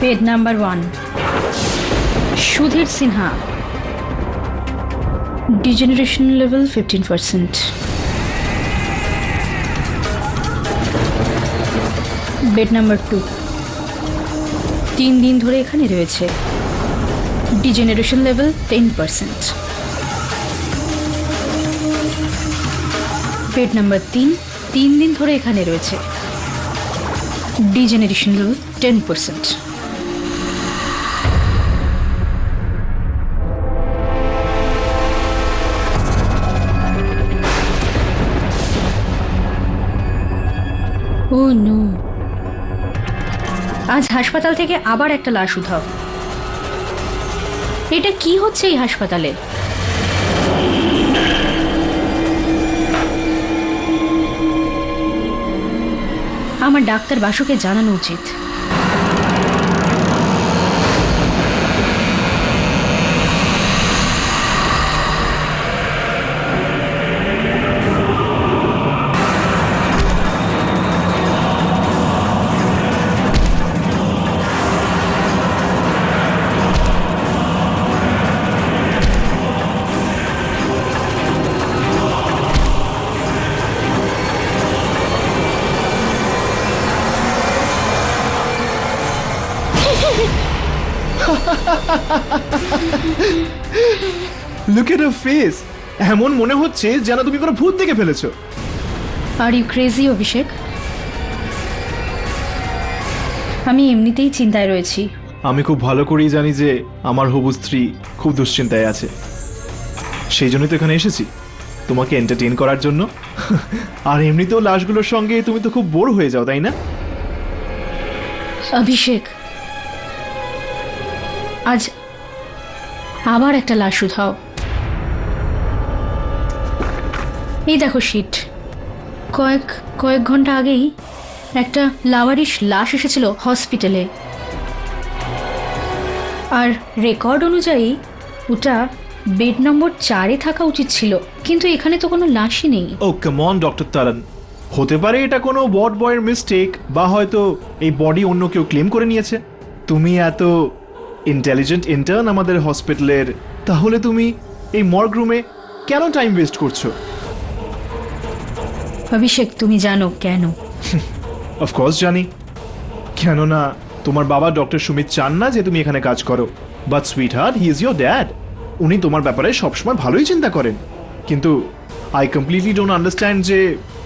Bed number 1. Sudhir Sinha. Degeneration level 15%. Bed number 2. 3 দিন ধরে এখানে রয়েছে। Degeneration level 10%. Bed number 3. 3 দিন ধরে এখানে রয়েছে। Degeneration level 10%. ও নো, আজ হাসপাতাল থেকে আবার একটা লাশ উধাও। এটা কি হচ্ছে এই হাসপাতালে? আমার ডাক্তার বাসুকে জানানো উচিত। Look at her face. এমন মনে হচ্ছে যেন তুমি কোনো ভূত দেখে ফেলেছো। আর ইউ ক্রেজি অভিষেক? আমি এমনিতেই চিন্তায় রয়েছি। আমি খুব ভালো করেই জানি যে আমার হবু স্ত্রী খুব দুশ্চিন্তায় আছে। সেই জন্যই তো এখানে এসেছি, তোমাকে এন্টারটেইন করার জন্য। আর এমনিতেও লাশগুলোর সঙ্গে তুমি তো খুব বোর হয়ে যাও, তাই না? অভিষেক, আজ আবার একটা লাশ উধাও। এই দেখো শীট, কয়েক ঘন্টা আগেই একটা লাওয়ারিশ লাশ এসেছিল হসপিটালে, আর রেকর্ড অনুযায়ী ওটা বেড নম্বর 4-এ থাকা উচিত ছিল, কিন্তু এখানে তো কোনো লাশই নেই। ও কাম অন ডক্টর তারান, হতে পারে এটা কোনো ওয়ার্ড বয়ের মিস্টেক, বা হয়তো এই বডি অন্য কেউ ক্লেম করে নিয়েছে। তুমি এত ইন্টেলিজেন্ট ইন্টার্ন আমাদের হসপিটালের, তাহলে তুমি এই মর্গ রুমে কেন টাইম ওয়েস্ট করছো? অভিষেক, তুমি জানো কেন? অফকোর্স জানি, কেননা তোমার বাবা ডক্টর সুমিত চান না যে তুমি এখানে কাজ করো। But sweet heart, he is your dad. উনি তোমার ব্যাপারে সবসময় ভালোই চিন্তা করেন, কিন্তু আই কমপ্লিটলি ডোন্ট আন্ডারস্ট্যান্ড যে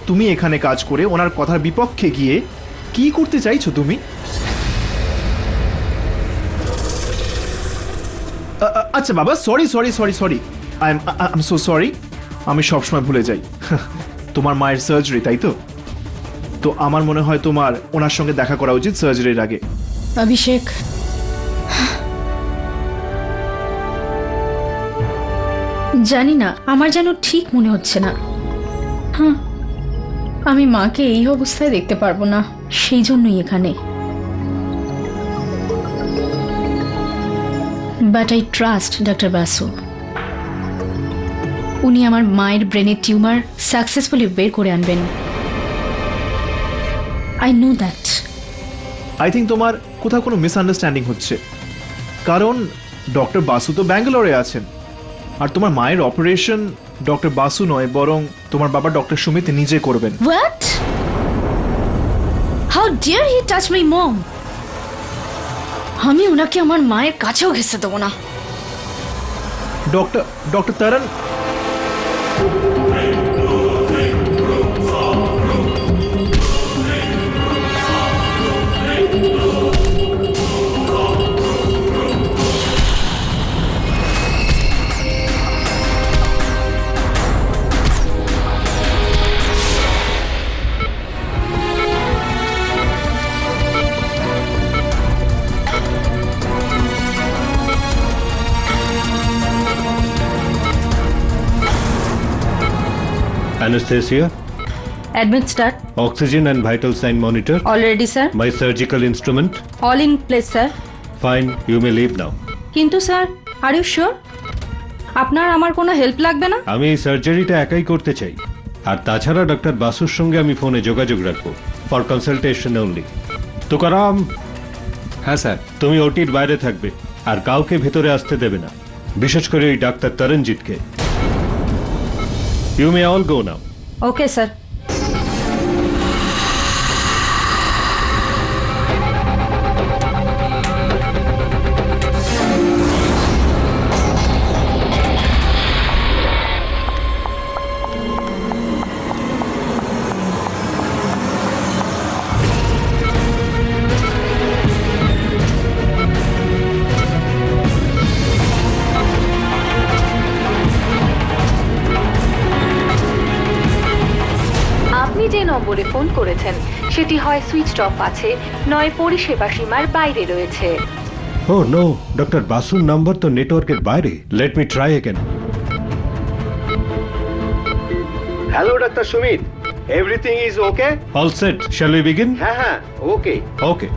তুমি এখানে কাজ করে ওনার কথার বিপক্ষে গিয়ে কি করতে চাইছো তুমি। আচ্ছা বাবা, sorry sorry sorry sorry, I am so sorry. আমি সবসময় ভুলে যাই। তোমার মায়ের সার্জারি, তাই তো? তো আমার মনে হয় তোমার ওনার সঙ্গে দেখা করা উচিত সার্জারির আগে। অভিষেক, জানি না, আমার যেন ঠিক মনে হচ্ছে না। হ্যাঁ, আমি মাকে এই অবস্থায় দেখতে পারবো না, সেই জন্যই এখানে। But I trust doctor Basu. উনি আমার মায়ের ব্রেনের টিউমার সাকসেসফুলি বের করে আনবেন। I know that. I think তোমার কোথাও কোনো মিসআন্ডারস্ট্যান্ডিং হচ্ছে, কারণ ডক্টর বাসু তো ব্যাঙ্গালোরে আছেন, আর তোমার মায়ের অপারেশন ডক্টর বাসু নয়, বরং তোমার বাবা ডক্টর সুমিত নিজে করবেন। What? How dare he touch my mom? আমি ওনাকে আমার মায়ের কাছেও ঘেঁষতে দেবো না। Doctor Taran, Anesthesia, Admit start. oxygen and vital sign monitor. Already sir. My surgical instrument. All in place sir. Fine, you may leave now. কিন্তু স্যার, আর ইউ শিওর? আপনার আমার কোনো হেল্প লাগবে না? আমি এই সার্জারিটা একাই করতে চাই, আর তাছাড়া ডক্টর বাসুর সঙ্গে আমি ফোনে যোগাযোগ রাখবো ফর কনসালটেশন অনলি। তুকারাম, হ্যাঁ স্যার, তুমি ওটির বাইরে থাকবে আর কাউকে ভেতরে আসতে দেবে না, বিশেষ করে ওই ডাক্তার তরণজিৎকে। You may all go now. Okay sir. আপনি যে নম্বরে ফোন করেছেন সেটি হয় সুইচড অফ আছে, নয় পরিষেবা সীমার বাইরে রয়েছে। ও নো, ডক্টর বাসুর নাম্বার তো নেটওয়ার্কের বাইরে। Let me try again. Hello ডাক্তার Sumit, everything is okay? All set, shall we begin? হ্যাঁ হ্যাঁ ওকে। ওকে।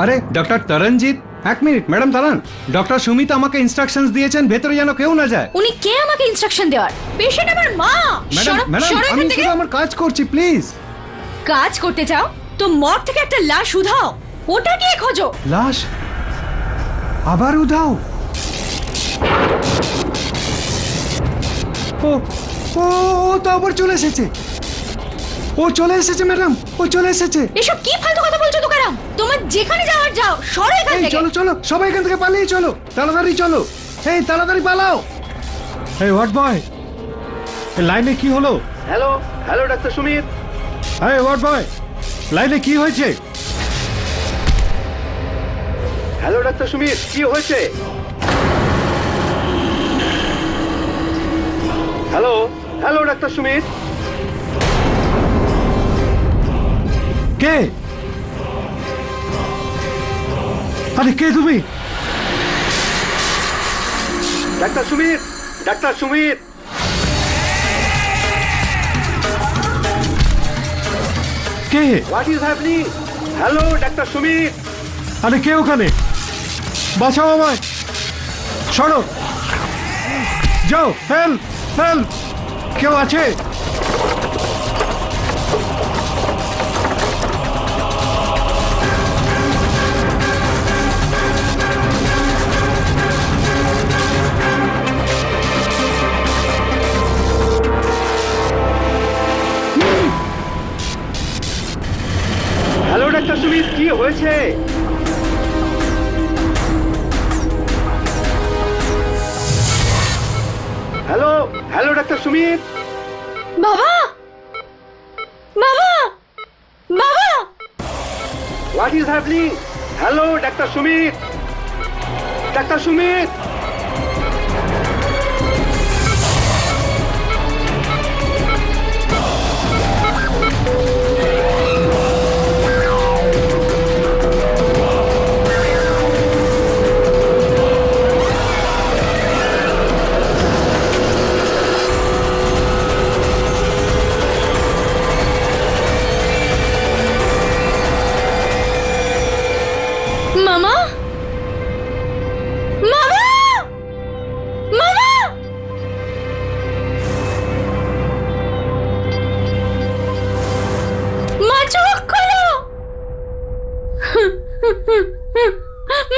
আরে ডক্টর তরণজিৎ, এক মিনিট ম্যাডাম দাঁড়ান। ডক্টর সুমিত আমাকে ইনস্ট্রাকশনস দিয়েছেন ভেতরে যেন কেউ না যায়। উনি কে আমাকে ইনস্ট্রাকশন দেওয়ার? পেশেন্ট আমার মা। ম্যাডাম সরো, ম্যাডাম সরো আমি এখান থেকে। শুধু আমার কাজ করছি, প্লিজ। কাজ করতে চাও তো মর্গ থেকে একটা লাশ উধাও, ওটা গিয়ে খোঁজো। লাশ আবার উধাও? ও ও ও তো আবার চলে এসেছে। ও চলে এসেছে ম্যাডাম, ও চলে এসেছে। এসব কি ফালতু কথা বলছো তুকারাম? তোমার যেখানে যাওয়ার যাও, সরো এখান এই থেকে। চলো চলো, সবাই এখান থেকে পালিয়ে চলো, তাড়াতাড়ি চলো। এই তাড়াতাড়ি পালাও। এই হোয়াট বয়, লাইনে কি হলো? হ্যালো হ্যালো ডাক্তার সুমিত। এই হোয়াট বয়, লাইনে কি হয়েছে? হ্যালো ডাক্তার সুমিত, কি হয়েছে? হ্যালো হ্যালো ডাক্তার সুমিত। কে? আরে কে তুমি? ডাক্তার সুমিত, ডাক্তার সুমিত। কে? What is happening? হ্যালো ডাক্তার সুমিত। আরে কে ওখানে? বাঁচাও আমায়, সরো, যাও, হেল্প হেল্প, কেউ আছে? হ্যালো ডাক্তার সুমিত, কি হয়েছে? হ্যালো হ্যালো ডাক্তার সুমিত। বাবা, বাবা, বাবা। What is happening? হ্যালো ডাক্তার সুমিত, ডাক্তার সুমিত। মামা, মামা, মামা। মা চোখ খোলো।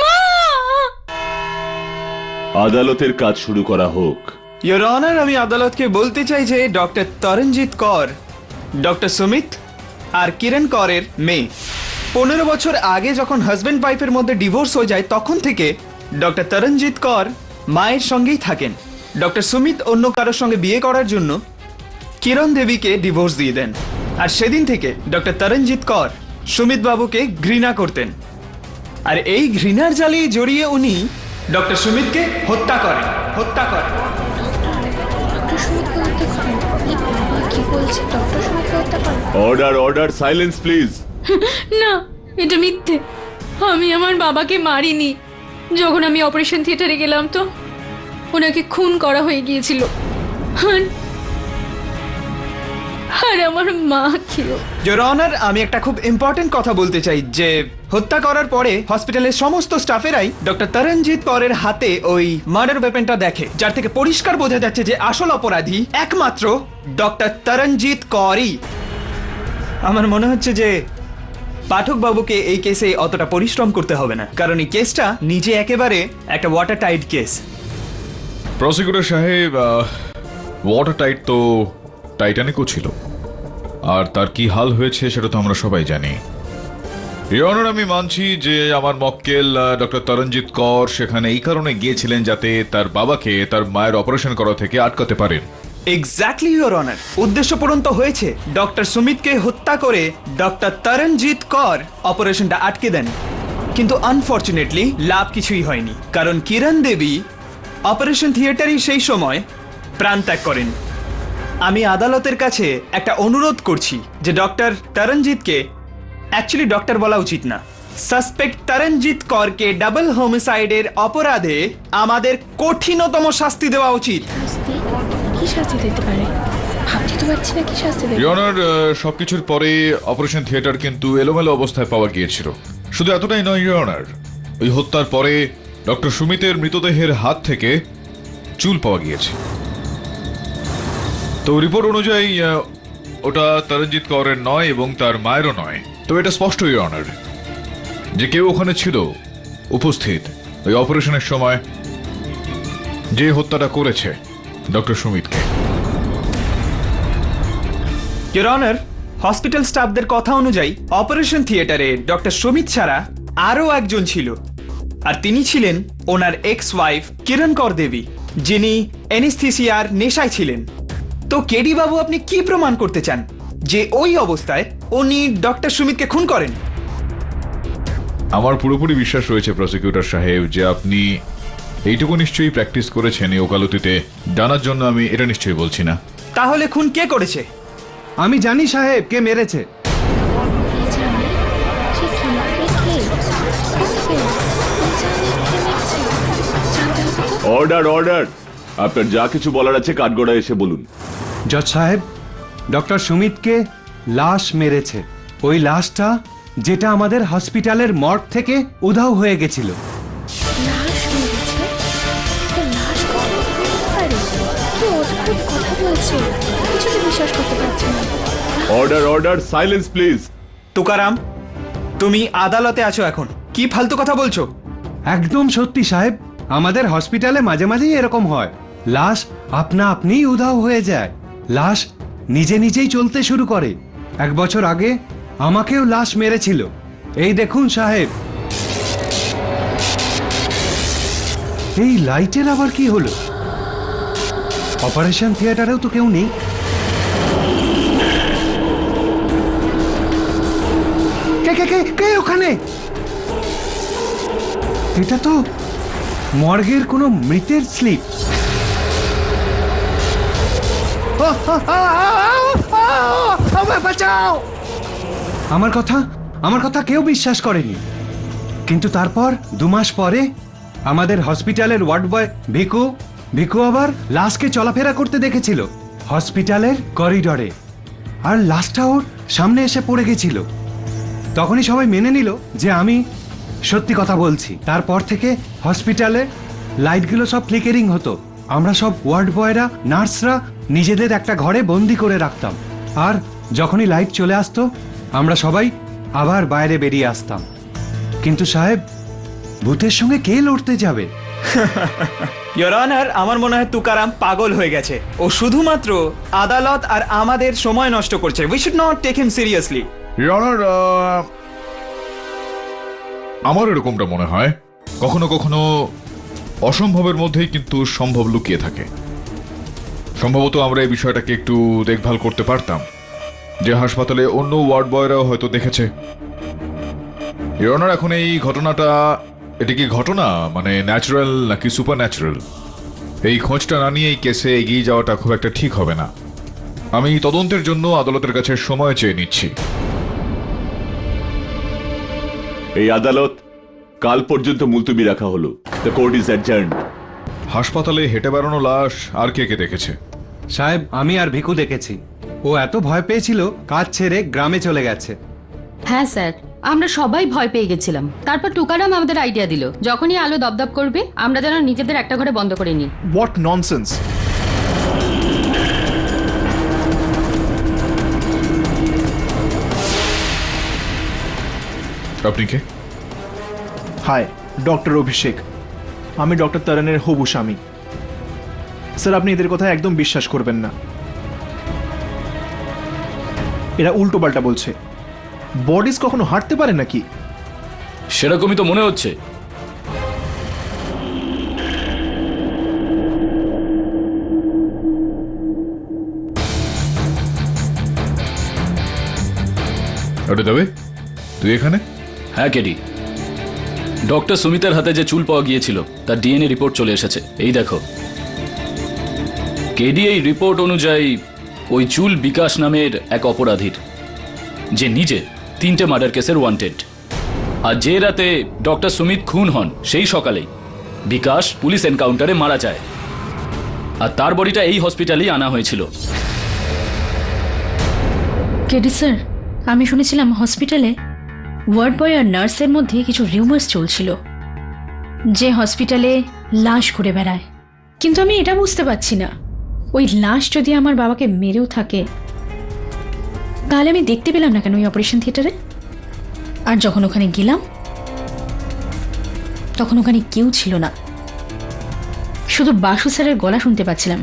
মা। আদালতের কাজ শুরু করা হোক। ইয়োর অনার, আমি আদালতকে বলতে চাই যে ডক্টর তরণজিৎ কর ডক্টর সুমিত আর কিরণ করের মেয়ে। 15 বছর আগে যখন হাজব্যান্ড ওয়াইফের মধ্যে ডিভোর্স হয়ে যায় তখন থেকে ডক্টর তরণজিৎ কর মায়ের সঙ্গেই থাকেন। ডক্টর সুমিত অন্য কারোর সঙ্গে বিয়ে করার জন্য কিরণ দেবীকে ডিভোর্স দিয়ে দেন। আর সেদিন থেকে ডক্টর তরণজিৎ কর সুমিত বাবুকে ঘৃণা করতেন। আর এই ঘৃণার জালে জড়িয়ে উনি ডক্টর সুমিতকে হত্যা করেন। Order order, silence please. না, এটা মিথ্যে। আমি আমার বাবাকে মারিনি। যখন আমি অপারেশন থিয়েটারে গেলাম তো ওনাকে খুন করা হয়ে গিয়েছিল। আর আমার মা কেউ। ইয়োর অনার, আমি একটা খুব ইম্পর্টেন্ট কথা বলতে চাই যে হত্যা করার পরে হসপিটালের সমস্ত স্টাফেরাই ডক্টর তরণজিৎ করের হাতে ওই মার্ডার ওয়েপনটা দেখে, যার থেকে পরিষ্কার বোঝা যাচ্ছে যে আসল অপরাধী একমাত্র ডক্টর তরণজিৎ করই। আমার মনে হচ্ছে যে পাঠক বাবুকে এই কেসে অতটা পরিশ্রম করতে হবে না, কারণ এই কেসটা নিজে একেবারে একটা ওয়াটার টাইট কেস। প্রসিকিউটর সাহেব, ওয়াটার টাইট তো টাইটানিকও ছিল, আর তার কি হাল হয়েছে সেটা তো আমরা সবাই জানি। ইওর অনার, আমি মানছি যে আমার মক্কেল ডক্টর তরণজিৎ কর সেখানে এই কারণে গিয়েছিলেন যাতে তার বাবাকে তার মায়ের অপারেশন করা থেকে আটকাতে পারেন। এক্স্যাক্টলি ইওর অনার, উদ্দেশ্য পূরণ তো হয়েছে। ডক্টর সুমিতকে হত্যা করে ডক্টর তরণজিৎ কর অপারেশনটা আটকে দেন, কিন্তু আনফরচুনেটলি লাভ কিছুই হয়নি, কারণ কিরণ দেবী অপারেশন থিয়েটারেই সেই সময় প্রাণত্যাগ করেন। আমি আদালতের কাছে একটা অনুরোধ করছি যে ডক্টর তরণজিৎকে, অ্যাকচুয়ালি ডক্টর বলা উচিত না, সাসপেক্ট তরণজিৎ করকে ডাবল হোমিসাইডের অপরাধে আমাদের কঠিনতম শাস্তি দেওয়া উচিত। কি শাস্তি দিতে পারে ভাবতে তো পারছি না কি শাস্তি দেবে। ইওর অনার, সবকিছুর পরে অপারেশন থিয়েটার কিন্তু এলোমেলো অবস্থায় পাওয়া গিয়েছিল। শুধু এতটাই নয় ইওর অনার, ওই হত্যার পরে ডক্টর সুমিতের মৃতদেহের হাত থেকে চুল পাওয়া গিয়েছে। তো রিপোর্ট অনুযায়ী ওটা তরণজিৎ কৌরের নয় এবং তার মায়েরও নয়। তো এটা স্পষ্ট ইওর অনার যে কেউ ওখানে ছিল উপস্থিত ওই অপারেশনের সময়, যে হত্যাটা করেছে ডক্টর সুমিতকে। ইওর অনার, হসপিটাল স্টাফদের কথা অনুযায়ী অপারেশন থিয়েটারে ডক্টর সুমিত ছাড়া আরও একজন ছিল, আর তিনি ছিলেন ওনার এক্স ওয়াইফ কিরণ কর দেবী, যিনি অ্যানেস্থেসিয়ার নেশায় ছিলেন। তো কেডি বাবু, আপনি কি প্রমাণ করতে চান যে ওই অবস্থায় উনি ডক্টর সুমিতকে খুন করেন? আমার পুরোপুরি বিশ্বাস রয়েছে প্রসিকিউটর সাহেব যে আপনি এইটুকু নিশ্চয়ই প্র্যাকটিস করেছেন এই ওকালতিতে জানার জন্য আমি এটা নিশ্চয়ই বলছি না। তাহলে খুন কে করেছে? আমি জানি সাহেব কে মেরেছে। অর্ডার অর্ডার, আপনার যা কিছু বলার আছে কাঠগড়ায় এসে বলুন। জজ সাহেব, ডক্টর সুমিতকে লাশ মেরেছে, ওই লাশটা যেটা আমাদের হসপিটালের মর্গ থেকে উধাও হয়ে গেছিল। Order order, silence please. Tukaram, তুমি আদালতে আছো এখন, কি ফালতু কথা বলছো? একদম সত্যি সাহেব, আমাদের হসপিটালে মাঝে মাঝেই এরকম হয়, লাশ আপনা আপনিই উধাও হয়ে যায়, লাশ নিজে নিজেই চলতে শুরু করে। 1 বছর আগে আমাকেও লাশ মেরেছিল। এই দেখুন সাহেব, এই লাইটের আবার কি হলো? অপারেশন থিয়েটারেও তো কেউ নেই। কে কে কে কে ওখানে? এটা তো মর্গের কোনো মৃতের স্লিপ। বাঁচাও! আমার কথা কেউ বিশ্বাস করেনি, কিন্তু তারপর 2 মাস পরে আমাদের হসপিটালের ওয়ার্ড বয় ভিকু আবার লাশকে চলাফেরা করতে দেখেছিল হসপিটালের করিডরে, আর লাশটা ওর সামনে এসে পড়ে গেছিল। তখনই সবাই মেনে নিল যে আমি সত্যি কথা বলছি। তারপর থেকে হসপিটালে লাইটগুলো সব ফ্লিকারিং হতো। আমরা সব ওয়ার্ড বয়রা, নার্সরা নিজেদের একটা ঘরে বন্দি করে রাখতাম, আর যখনই লাইট চলে আসতো আমরা সবাই আবার বাইরে বেরিয়ে আসতাম। কিন্তু সাহেব, ভূতের সঙ্গে কে লড়তে যাবে? ইওর অনার, আমার মনে হয় তুকারাম পাগল হয়ে গেছে। ও শুধুমাত্র আদালত আর আমাদের সময় নষ্ট করছে। We should not take him seriously. Your honour, আমার এরকমটা মনে হয় কখনো কখনো অসম্ভবের মধ্যেই কিন্তু সম্ভব লুকিয়ে থাকে। সম্ভবত আমরা এই বিষয়টাকে একটু দেখভাল করতে পারতাম, যে হাসপাতালে অন্য ওয়ার্ড বয়রাও হয়তো দেখেছে। ইওর অনার, এখন এই ঘটনাটা, এটা কি ঘটনা মানে ন্যাচারাল নাকি সুপার ন্যাচারাল, এই খোঁজটা না নিয়ে এই কেসে এগিয়ে যাওয়াটা খুব একটা ঠিক হবে না। আমি তদন্তের জন্য আদালতের কাছে সময় চেয়ে নিচ্ছি। এই আদালত কাল পর্যন্ত মুলতবি রাখা হলো। The court is adjourned. হাসপাতালে হেঁটে বেড়ানো লাশ আর কে কে দেখেছে? সাহেব, আমি আর ভিকু দেখেছি। ও এত ভয় পেয়েছিল, কাজ ছেড়ে গ্রামে চলে গেছে। হ্যাঁ স্যার, আমরা সবাই ভয় পেয়ে গেছিলাম। তারপর টুকারাম আমাদের আইডিয়া দিল, যখনই আলো দপদপ করবে আমরা যেন নিজেদের একটা ঘরে বন্ধ করে নিই। What nonsense! আপনি কে? হাই, ডক্টর অভিষেক। আমি ডক্টর তরণের হবু স্বামী। স্যার, আপনি এদের কথা একদম বিশ্বাস করবেন না। এরা উল্টো পাল্টা বলছে। বডিজ কখনো হাঁটতে পারে নাকি? সেরকমই তো মনে হচ্ছে। ওটা দেবে তুই এখানে? হ্যাঁ কেডি, ডক্টর সুমিতের হাতে যে চুল পাওয়া গিয়েছিল তার ডিএনএ রিপোর্ট চলে এসেছে। এই দেখো কেডি, এই রিপোর্ট অনুযায়ী ওই চুল বিকাশ নামের এক অপরাধীর, যে নিজে 3টে মার্ডার কেসের ওয়ান্টেড। আর যে রাতে ডক্টর সুমিত খুন হন সেই সকালেই বিকাশ পুলিশ এনকাউন্টারে মারা যায়। আর তার বডিটা এই হসপিটালেই আনা হয়েছিল। কেডি স্যার, আমি শুনেছিলাম হসপিটালে ওয়ার্ড বয় আর নার্সের মধ্যে কিছু রিউমার্স চলছিল, যে হসপিটালে লাশ ঘুরে বেড়ায়। কিন্তু আমি এটা বুঝতে পারছি না, ওই লাশ যদি আমার বাবাকে মেরেও থাকে তাহলে আমি দেখতে পেলাম না কেন ওই অপারেশন থিয়েটারে? আর যখন ওখানে গেলাম তখন ওখানে কেউ ছিল না, শুধু বাসু স্যারের গলা শুনতে পাচ্ছিলাম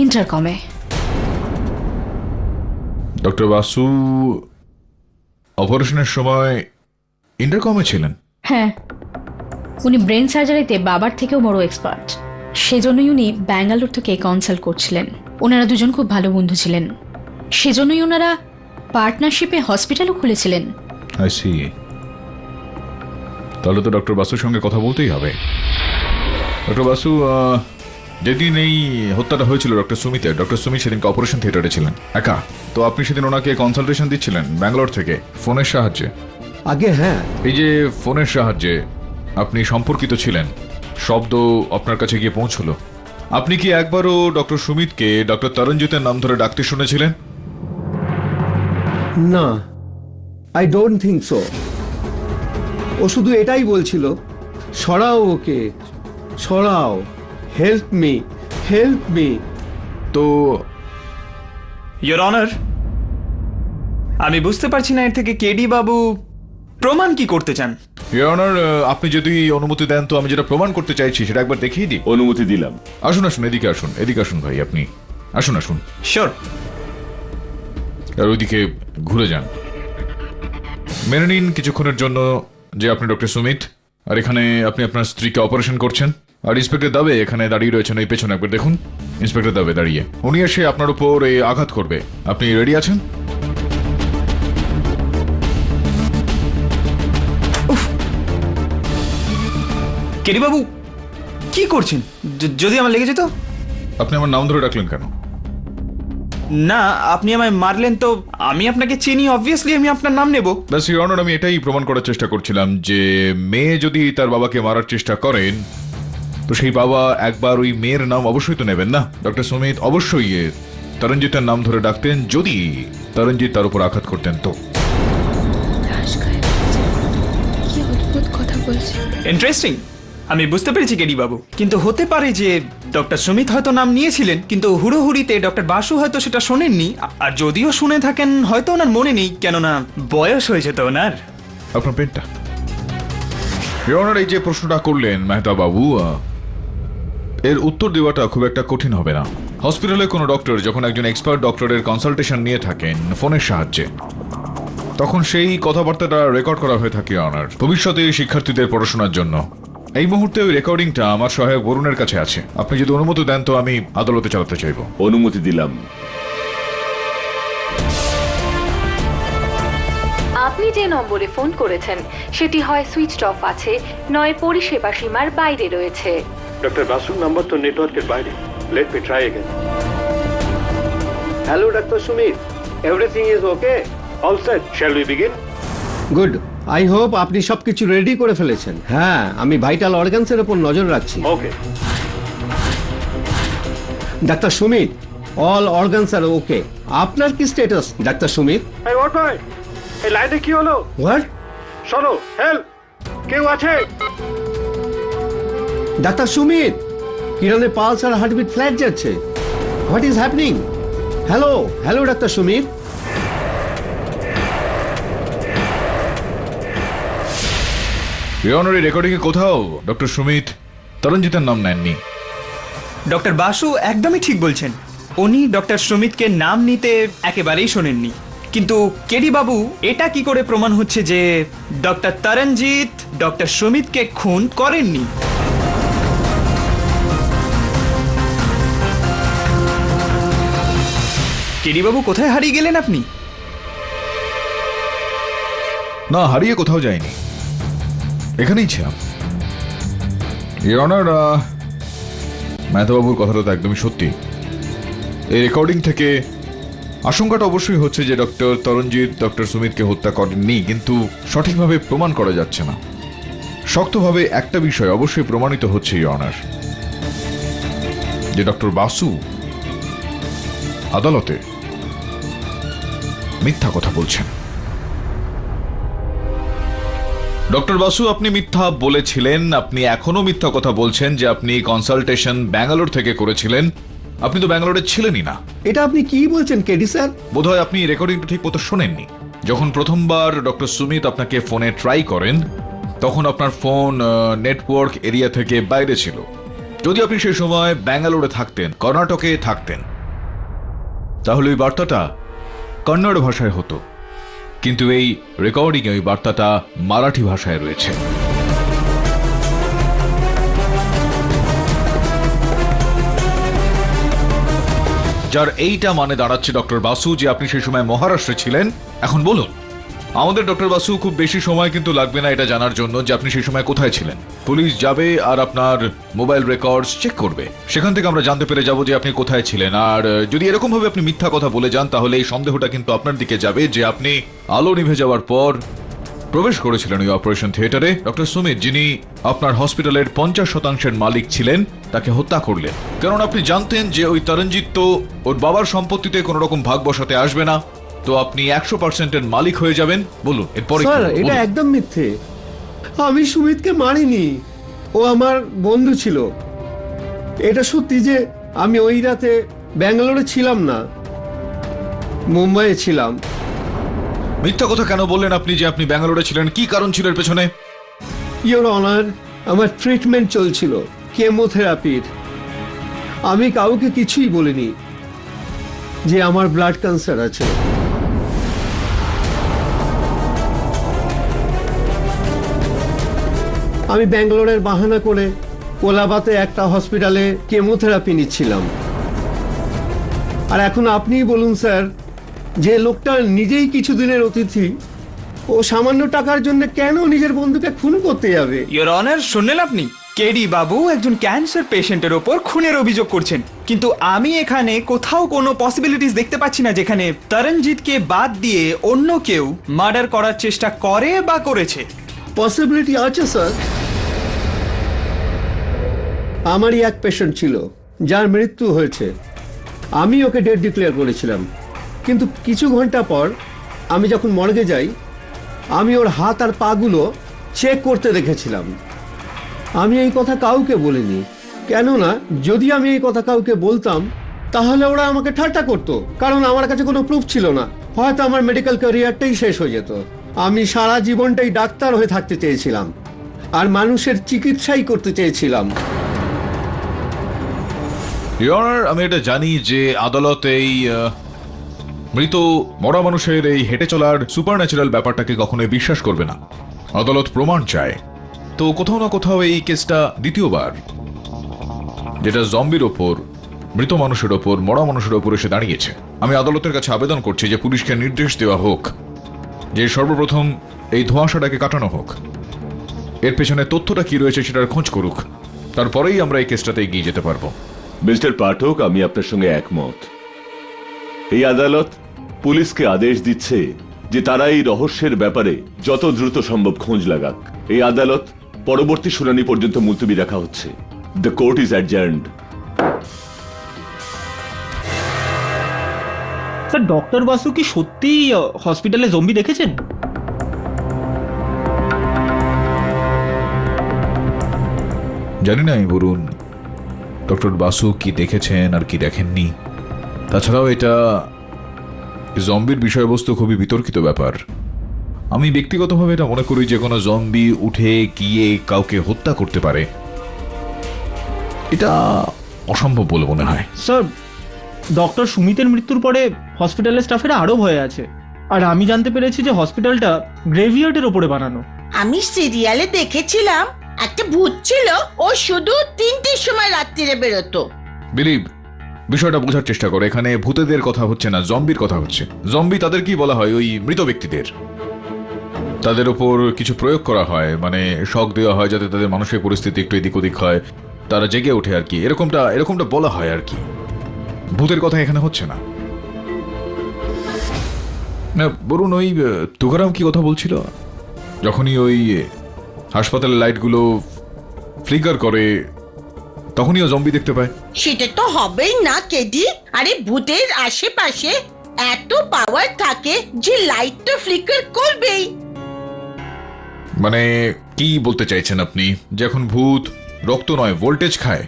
ইন্টারকমে। ডক্টর বাসু অপারেশনের সময় ইন্টারকমে ছিলেন? হ্যাঁ, উনি ব্রেন সার্জারিতে বাবার থেকেও বড় এক্সপার্ট, সেজন্যই উনি ব্যাঙ্গালোর থেকে কনসাল্ট করছিলেন। ওনারা দুজন খুব ভালো বন্ধু ছিলেন, সেজন্যই ওনারা পার্টনারশিপে হসপিটালও খুলেছিলেন। I C. তাহলে তো ডক্টর বাসুর সঙ্গে কথা বলতেই হবে। ডক্টর বাসু, যেদিন এই হত্যাটা হয়েছিল ডক্টর সুমিত সেদিনকে অপারেশন থিয়েটারে ছিলেন একা। তো আপনি সেদিন ওনাকে কনসালটেশন দিচ্ছিলেন ব্যাঙ্গালোর থেকে ফোনের সাহায্যে? আগে হ্যাঁ। এই যে ফোনের সাহায্যে আপনি সম্পর্কিত ছিলেন, শব্দ আপনার কাছে গিয়ে পৌঁছলো। আপনি কি একবারও ডক্টর সুমিতকে ডক্টর তরণজিতের নাম ধরে ডাকতে শুনেছিলেন? না, আই ডোন্ট থিঙ্ক সো। ও শুধু এটাই বলছিল, সরাও ওকে, সরাও, হেল্প মি, হেল্প মি। তো ইয়োর অনার, আমি বুঝতে পারছি না এর থেকে কেডি বাবু প্রমাণ কি করতে চান। ইয়োর অনার, আপনি যদি অনুমতি দেন তো আমি যেটা প্রমাণ করতে চাইছি সেটা একবার দেখিয়ে দিই। অনুমতি দিলাম। আসুন আসুন, এদিকে আসুন, এদিকে আসুন ভাই, আপনি আসুন আসুন। শিওর। আর ওইদিকে ঘুরে যান। মেনে নিন কিছুক্ষণের জন্য যে আপনি ডক্টর সুমিত, আর এখানে আপনি আপনার স্ত্রীকে অপারেশন করছেন। আর ইন্সপেক্টর দাবে এখানে দাঁড়িয়ে রয়েছেন ওই পেছনে, একবার দেখুন ইন্সপেক্টর দাবে দাঁড়িয়ে। উনি এসে আপনার উপর এই আঘাত করবে। আপনি রেডি আছেন? কেডি বাবু কি করছেন? যদি আমার লেগে যেত? আপনি আমার নাম ধরে ডাকলেন কেন? না, আপনি আমায় মারলেন তো আমি আপনাকে চিনি, অবভিয়াসলি আমি আপনার নাম নেব। ব্যাস ইওর অনার, আমি এটাই প্রমাণ করার চেষ্টা করছিলাম যে মেয়ে যদি তার বাবাকে মারার চেষ্টা করেন তো সেই বাবা একবার ওই মেয়ের নাম অবশ্যই তো নেবেন না। ডক্টর সুমিত অবশ্যই তরণজিতের নাম ধরে ডাকতেন যদি তরণজিৎ তার উপর আঘাত করতেন তো। ইন্টারেস্টিং। আমি বুঝতে পেরেছি কেডি বাবু, কিন্তু হতে পারে যে ডক্টর সুমিত হয়তো নাম নিয়েছিলেন কিন্তু হুড়োহুড়িতে ডক্টর বাসু হয়তো সেটা শোনেননি, আর যদিও শুনে থাকেন হয়তো ওনার মনে নেই, কেননা বয়স হয়েছে তো ওনার। আপনার পেনটা। ইওর অনার, এই যে প্রশ্নটা করলেন মেহতা বাবু, এর উত্তর দেওয়াটা খুব একটা কঠিন হবে না। হসপিটালে কোনো ডক্টর যখন একজন এক্সপার্ট ডক্টরের কনসালটেশন নিয়ে থাকেন ফোনের সাহায্যে, তখন সেই কথাবার্তাটা রেকর্ড করা হয়ে থাকে অনার, ভবিষ্যতে শিক্ষার্থীদের পড়াশোনার জন্য। এই মুহূর্তে ওই রেকর্ডিংটা আমার সহায়ক বরুণের কাছে আছে। আপনি যদি অনুমতি দেন তো আমি আদালতে চালাতে চাইব। অনুমতি দিলাম। আপনি যে নম্বরে ফোন করেছেন সেটি হয় সুইচড অফ আছে, নয় পরিষেবা সীমার বাইরে রয়েছে। ডক্টর বাসুর নাম্বার তো নেটওয়ার্কের বাইরে। Let me try again. Hello doctor Sumit, everything is okay? All set, shall we begin? Good, I hope আপনি সবকিছু রেডি করে ফেলেছেন। হ্যাঁ, আমি ভাইটাল অর্গানসের উপর নজর রাখছি। ওকে ডাক্তার সুমিত, অল অর্গানস আর ওকে। আপনার কি স্ট্যাটাস ডাক্তার সুমিত? এই ওট ভাই, এই লাইনে কি হলো? হোয়াট? শোনো, হেল্প, কেউ আছে? ডাক্তার সুমিত, কিরণের পালস আর হার্টবিট ফ্ল্যাট যাচ্ছে। What is happening? Hello hello ডাক্তার সুমিত। ইওর অনার, এই রেকর্ডিংয়ে কোথাও ডক্টর সুমিত তরণজিতের নাম নেননি। ডক্টর বাসু একদমই ঠিক বলছেন। উনি ডক্টর সুমিতকে নাম নিতে একেবারেই শোনেননি। কিন্তু কেডি বাবু, এটা কি করে প্রমাণ হচ্ছে যে ডক্টর তরণজিৎ ডক্টর সুমিতকে খুন করেননি? কেডি বাবু, কোথায় হারিয়ে গেলেন আপনি? না, হারিয়ে কোথাও যায়নি, এখানেই ছিলাম। ইওর অনার, মেহতাবাবুর কথাটা তো একদমই সত্যি। এই রেকর্ডিং থেকে আশঙ্কাটা অবশ্যই হচ্ছে যে ডক্টর তরণজিৎ ডক্টর সুমিতকে হত্যা করেননি, কিন্তু সঠিকভাবে প্রমাণ করা যাচ্ছে না। শক্তভাবে একটা বিষয় অবশ্যই প্রমাণিত হচ্ছে ইওর অনার, যে ডক্টর বাসু আদালতে মিথ্যা কথা বলছেন। ডক্টর বাসু, আপনি মিথ্যা বলেছিলেন, আপনি এখনো মিথ্যা কথা বলছেন যে আপনি কনসালটেশন ব্যাঙ্গালোর থেকে করেছিলেন। আপনি তো ব্যাঙ্গালোরে ছিলেনই না। এটা আপনি কি বলছেন কেডি স্যার? বোধহয় আপনি রেকর্ডিংটা ঠিক মতো শোনেননি। যখন প্রথমবার ডক্টর সুমিত আপনাকে ফোনে ট্রাই করেন, তখন আপনার ফোন নেটওয়ার্ক এরিয়া থেকে বাইরে ছিল। যদি আপনি সেই সময় ব্যাঙ্গালোরে থাকতেন, কর্ণাটকে থাকতেন, তাহলে ওই বার্তাটা কন্নড় ভাষায় হতো, কিন্তু এই রেকর্ডিংয়ে ওই বার্তাটা মারাঠি ভাষায় রয়েছে। যার এইটা মানে দাঁড়াচ্ছে ডক্টর বাসু যে আপনি সেই সময় মহারাষ্ট্রে ছিলেন। এখন বলুন, আমাদের ডক্টর বাসু খুব বেশি সময় কিন্তু লাগবে না এটা জানার জন্য যে আপনি সেই সময় কোথায় ছিলেন। পুলিশ যাবে আর আপনার মোবাইল রেকর্ডস চেক করবে, সেখান থেকে আমরা জানতে পেরে যাব যে আপনি কোথায় ছিলেন। আর যদি এরকম ভাবে আপনি মিথ্যা কথা বলে যান, তাহলে এই সন্দেহটা কিন্তু আপনার দিকে যাবে যে আপনি আলো নিভে যাওয়ার পর প্রবেশ করেছিলেন ওই অপারেশন থিয়েটারে। ডক্টর সুমিত, যিনি আপনার হসপিটালের 50% মালিক ছিলেন, তাকে হত্যা করলেন, কারণ আপনি জানতেন যে ওই তরণজিৎ তো ওর বাবার সম্পত্তিতে কোনো রকম ভাগ বসাতে আসবে না, তো আপনি 100%-এর মালিক হয়ে যাবেন। বলুন এরপরে। স্যার, এটা একদম মিথ্যে। আমি সুমিতকে মারিনি, ও আমার বন্ধু ছিল। এটা সত্যি যে আমি ওই রাতে ব্যাঙ্গালোরে ছিলাম না, মুম্বাইয়ে ছিলাম। মিথ্যা কথা কেন বললেন আপনি যে আপনি ব্যাঙ্গালোরে ছিলেন? কি কারণ ছিল এর পেছনে? ইওর অনার, আমার ট্রিটমেন্ট চলছিল কেমোথেরাপির। আমি কাউকে কিছুই বলিনি যে আমার ব্লাড ক্যান্সার আছে। আমি ব্যাঙ্গালোরের বাহানা করে কোলাবাতে একটা হসপিটালে কেমোথেরাপি নিচ্ছিলাম। আর এখন আপনিই বলুন স্যার, যে লোকটা নিজেই কিছুদিনের অতিথি, ও সামান্য টাকার জন্য কেন নিজের বন্ধুকে খুন করতে যাবে? ইওর অনার, শুনলেন আপনি? কেডি বাবু একজন ক্যান্সার পেশেন্টের ওপর খুনের অভিযোগ করছেন, কিন্তু আমি এখানে কোথাও কোনো পসিবিলিটিস দেখতে পাচ্ছি না যেখানে তরণজিৎকে বাদ দিয়ে অন্য কেউ মার্ডার করার চেষ্টা করে বা করেছে। পসিবিলিটি আছে স্যার। আমারই এক পেশেন্ট ছিল যার মৃত্যু হয়েছে। আমি ওকে ডেট ডিক্লেয়ার করেছিলাম, কিন্তু কিছু ঘন্টা পর আমি যখন মর্গে যাই, আমি ওর হাত আর পাগুলো চেক করতে দেখেছিলাম। আমি এই কথা কাউকে বলিনি, কেননা যদি আমি এই কথা কাউকে বলতাম তাহলে ওরা আমাকে ঠাট্টা করতো, কারণ আমার কাছে কোনো প্রুফ ছিল না। হয়তো আমার মেডিকেল ক্যারিয়ারটাই শেষ হয়ে যেত। আমি সারা জীবনটাই ডাক্তার হয়ে থাকতে চেয়েছিলাম আর মানুষের চিকিৎসাই করতে চেয়েছিলাম। ইওর অনার, আমি এটা জানি যে আদালত এই মৃত মরা মানুষের এই হেঁটে চলার সুপারন্যাচুরাল ব্যাপারটাকে কখনোই বিশ্বাস করবে না। আদালত প্রমাণ চায়। তো কোথাও না কোথাও এই কেসটা দ্বিতীয়বার, যেটা জম্বির ওপর, মৃত মানুষের ওপর, মরা মানুষের ওপর এসে দাঁড়িয়েছে। আমি আদালতের কাছে আবেদন করছি যে পুলিশকে নির্দেশ দেওয়া হোক যে সর্বপ্রথম এই ধোঁয়াশাটাকে কাটানো হোক, এর পেছনে তথ্যটা কি রয়েছে সেটার খোঁজ করুক, তারপরেই আমরা এই কেসটাতে এগিয়ে যেতে পারবো। মিস্টার পাঠক, আমি আপনার সঙ্গে একমত। এই আদালত পুলিশকে আদেশ দিচ্ছে যে তারা এই রহস্যের ব্যাপারে যত দ্রুত সম্ভব খোঁজ লাগাক। এই আদালত পরবর্তী শুনানি পর্যন্ত মুলতবি রাখা হচ্ছে। The court is adjourned. Sir, doctor Basu কি সত্যিই হসপিটালে জম্বি দেখেছেন? জানি না আমি বলুন ডক্টর বাসু কি দেখেছেন আর কি দেখেননি। তাছাড়াও এটা জম্বির বিষয়বস্তু খুবই বিতর্কিত ব্যাপার। আমি ব্যক্তিগতভাবে এটা মনে করি যে কোনো জম্বি উঠে গিয়ে কাউকে হত্যা করতে পারে, এটা অসম্ভব বলে মনে হয়। স্যার, ডক্টর সুমিতের মৃত্যুর পরে হসপিটালের স্টাফেরা আরও ভয়ে আছে। আর আমি জানতে পেরেছি যে হসপিটালটা গ্রেভিয়ার্ডের ওপরে বানানো। আমি সিরিয়ালে দেখেছিলাম একটা ভূত ছিল, ও শুধু 3টের সময় রাত্রিরে বেরোতো। দিলীপ, বিষয়টা বোঝার চেষ্টা করো। এখানে ভূতেদের কথা হচ্ছে না, জম্বির কথা হচ্ছে। জম্বি তাদের কি বলা হয়, ওই মৃত ব্যক্তিদের, তাদের উপর কিছু প্রয়োগ করা হয়, মানে শক দেওয়া হয় যাতে তাদের মানসিক পরিস্থিতি একটু এদিক ওদিক হয়, তারা জেগে ওঠে আর কি, এরকমটা বলা হয় আর কি। ভূতের কথা এখানে হচ্ছে না। না বলুন, ওই তুকারাম কি কথা বলছিল, যখনই ওই হাসপাতালের লাইটগুলো ফ্লিকার করে তখনই ও জম্বি দেখতে পায়। সেটা তো হবেই না কেডি। আরে ভূতের আশেপাশে এত পাওয়ার থাকে যে লাইট তো ফ্লিকার করবেই। মানে কি বলতে চাইছেন আপনি, যখন ভূত রক্ত নয় ভোল্টেজ খায়?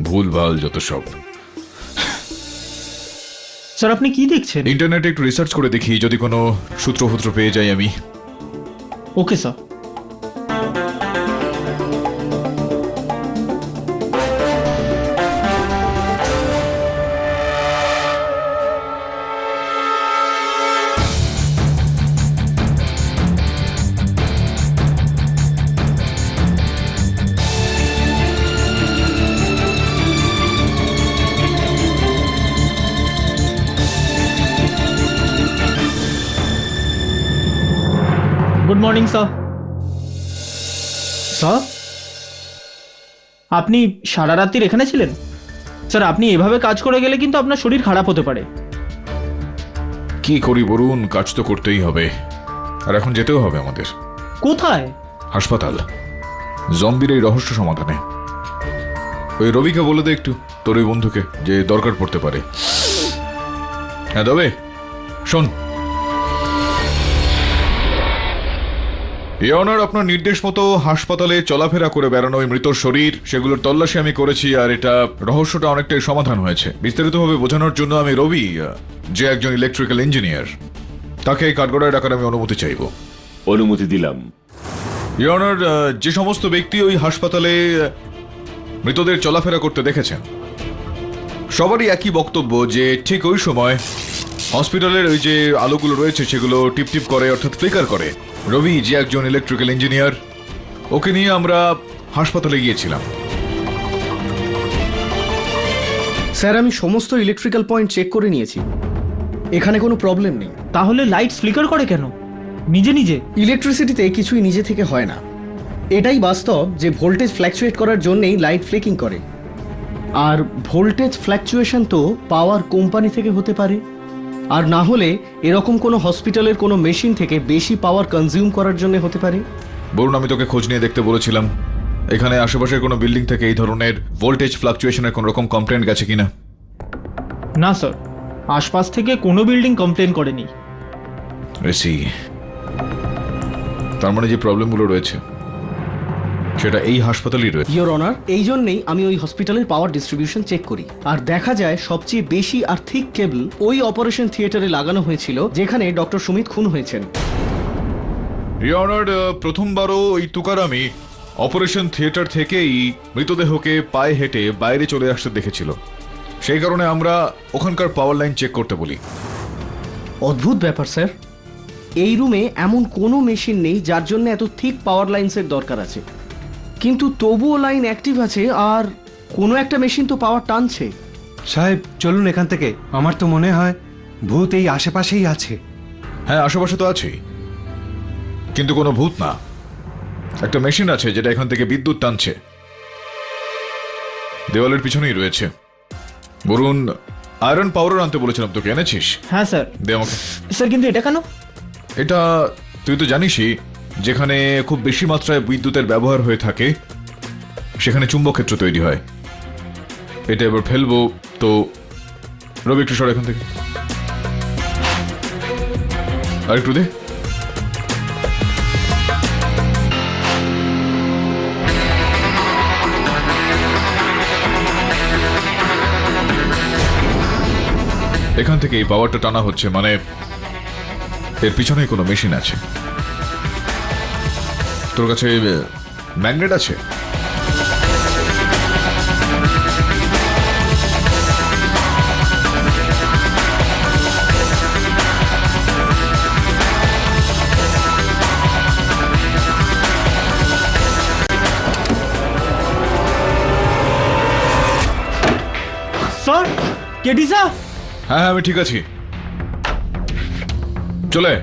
ভুলভাল যত সব। স্যার, আপনি কি দেখছেন? ইন্টারনেটে একটু রিসার্চ করে দেখি, যদি কোনো সূত্র পেয়ে যাই আমি। Okay sir. Good morning sir. Sir, আপনি সারা রাত্রির এখানে ছিলেন? স্যার, আপনি এভাবে কাজ করে গেলে কিন্তু আপনার শরীর খারাপ হতে পারে। কি করি বলুন, কাজ তো করতেই হবে, আর এখন যেতেও হবে আমাদের। কোথায়? হাসপাতাল, জম্বির এই রহস্য সমাধানে। ওই রবিকে বলে দে একটু, তোর ওই বন্ধুকে, যে দরকার পড়তে পারে। হ্যাঁ তবে শোন, ইয়নার আপনার নির্দেশ মতো হাসপাতালে চলাফেরা করে বেড়ানো ওই মৃত শরীর, সেগুলোর তল্লাশি আমি করেছি, আর এটা রহস্যটা অনেকটাই সমাধান হয়েছে। বিস্তারিতভাবে বোঝানোর জন্য আমি রবি, যে একজন ইলেকট্রিক্যাল ইঞ্জিনিয়ার, তাকে এই কাঠগড়ায় ডাকার আমি অনুমতি চাইব। অনুমতি দিলাম। ইয়নার, যে সমস্ত ব্যক্তি ওই হাসপাতালে মৃতদের চলাফেরা করতে দেখেছেন, সবারই একই বক্তব্য যে ঠিক ওই সময় হসপিটালের ওই যে আলোগুলো রয়েছে সেগুলো টিপটিপ করে, অর্থাৎ ফ্লিকার করে। রবি, যে একজন ইলেকট্রিক্যাল ইঞ্জিনিয়ার, ওকে নিয়ে আমরা হাসপাতালে গিয়েছিলাম। স্যার, আমি সমস্ত ইলেকট্রিক্যাল পয়েন্ট চেক করে নিয়েছি, এখানে কোনো প্রবলেম নেই। তাহলে লাইট ফ্লিকার করে কেন নিজে নিজে? ইলেকট্রিসিটিতে কিছুই নিজে থেকে হয় না, এটাই বাস্তব যে ভোল্টেজ ফ্ল্যাকচুয়েট করার জন্যেই লাইট ফ্লিকিং করে। আর ভোল্টেজ ফ্ল্যাকচুয়েশন তো পাওয়ার কোম্পানি থেকে হতে পারে, আর না হলে এরকম কোনো হসপিটালের কোনো মেশিন থেকে বেশি পাওয়ার কনজিউম করার জন্য হতে পারে। বলুন, আমি তোকে খোঁজ নিয়ে দেখতে বলেছিলাম এখানে আশেপাশের কোনো বিল্ডিং থেকে এই ধরনের ভোল্টেজ ফ্লাকচুয়েশনের কোনো রকম কমপ্লেন গেছে কিনা। না স্যার, আশপাশ থেকে কোনো বিল্ডিং কমপ্লেন করেনি। তার মানে যে প্রবলেমগুলো রয়েছে সেটা এই হাসপাতালেই রয়েছে। ইওর অনার, এই জন্যই আমি ওই হসপিটালের পাওয়ার ডিস্ট্রিবিউশন চেক করি, আর দেখা যায় সবচেয়ে বেশি আর থিক কেবল ওই অপারেশন থিয়েটারে লাগানো হয়েছিল যেখানে ডক্টর সুমিত খুন হয়েছেন। ইয়নার, প্রথমবারও ওই তুকারামি অপারেশন থিয়েটার থেকেই মৃতদেহকে পায়ে হেঁটে বাইরে চলে আসতে দেখেছিল, সেই কারণে আমরা ওখানকার পাওয়ার লাইন চেক করতে বলি। অদ্ভুত ব্যাপার স্যার, এই রুমে এমন কোনো মেশিন নেই যার জন্য এত থিক পাওয়ার লাইনসের দরকার আছে, কিন্তু তবুও লাইন অ্যাক্টিভ আছে, আর কোনো একটা মেশিন তো পাওয়ার টানছে। সাহেব, চলুন এখান থেকে। আমার তো মনে হয় ভূত এই আশেপাশেই আছে। হ্যাঁ, আশেপাশে তো আছেই, কিন্তু কোনো ভূত না। একটা মেশিন আছে যেটা এখান থেকে বিদ্যুৎ টানছে, দেওয়ালের পিছনেই রয়েছে। বরুণ, আয়রন পাউডার আনতে বলেছিলাম তোকে, এনেছিস? হ্যাঁ স্যার। দে আমাকে। স্যার, কিন্তু এটা কেন? এটা তুই তো জানিসই, যেখানে খুব বেশি মাত্রায় বিদ্যুতের ব্যবহার হয়ে থাকে সেখানে চুম্বক ক্ষেত্র তৈরি হয়। এটা এবার ফেলবো তো। রবি, একটু সর এখান থেকে, আর একটু দে। এখান থেকে এই পাওয়ারটা টানা হচ্ছে, মানে এর পিছনে কোনো মেশিন আছে। তোর কাছে ম্যাগনেট আছে? Sir, KD sir. হ্যাঁ, আমি ঠিক আছি, চলে।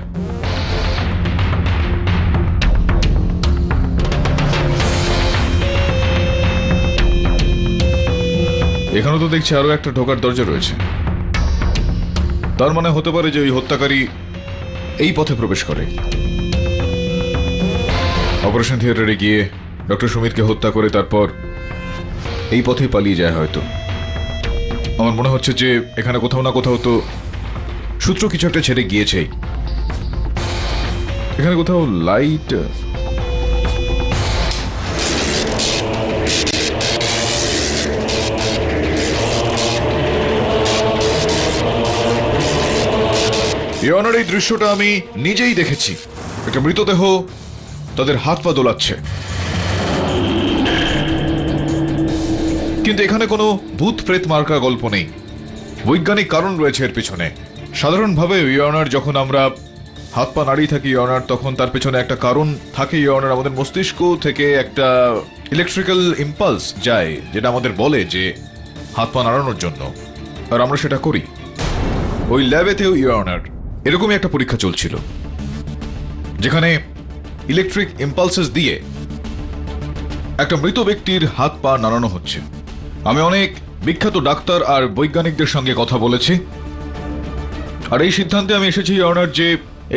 এখানে তো দেখছি আরো একটা ঢোকার দরজা রয়েছে। তার মানে হতে পারে যে ওই হত্যাকারী এই পথে প্রবেশ করে, অপারেশন থিয়েটারে গিয়ে ডক্টর সুমিতকে হত্যা করে তারপর এই পথে পালিয়ে যায় হয়তো। আমার মনে হচ্ছে যে এখানে কোথাও না কোথাও তো সূত্র কিছু একটা ছেড়ে গিয়েছেই। এখানে কোথাও লাইট, ইয়নার এই দৃশ্যটা আমি নিজেই দেখেছি। একটা মৃতদেহ তাদের হাত পা দোলাচ্ছে, কিন্তু এখানে কোনো ভূত প্রেত মার্কা গল্প নেই। বৈজ্ঞানিক কারণ রয়েছে এর পিছনে। সাধারণভাবে ইয়নার যখন আমরা হাত পা নাড়িয়ে থাকি ইয়নার, তখন তার পেছনে একটা কারণ থাকে। ইয়নার আমাদের মস্তিষ্ক থেকে একটা ইলেকট্রিক্যাল ইম্পালস যায়, যেটা আমাদের বলে যে হাত পা নাড়ানোর জন্য, আর আমরা সেটা করি। ওই ল্যাবেতেও ইয়নার এরকমই একটা পরীক্ষা চলছিল, যেখানে ইলেকট্রিক ইম্পালসেস দিয়ে একটা মৃত ব্যক্তির হাত পা নাড়ানো হচ্ছে। আমি অনেক বিখ্যাত ডাক্তার আর বৈজ্ঞানিকদের সঙ্গে কথা বলেছি, আর এই সিদ্ধান্তে আমি এসেছি ইয়নার যে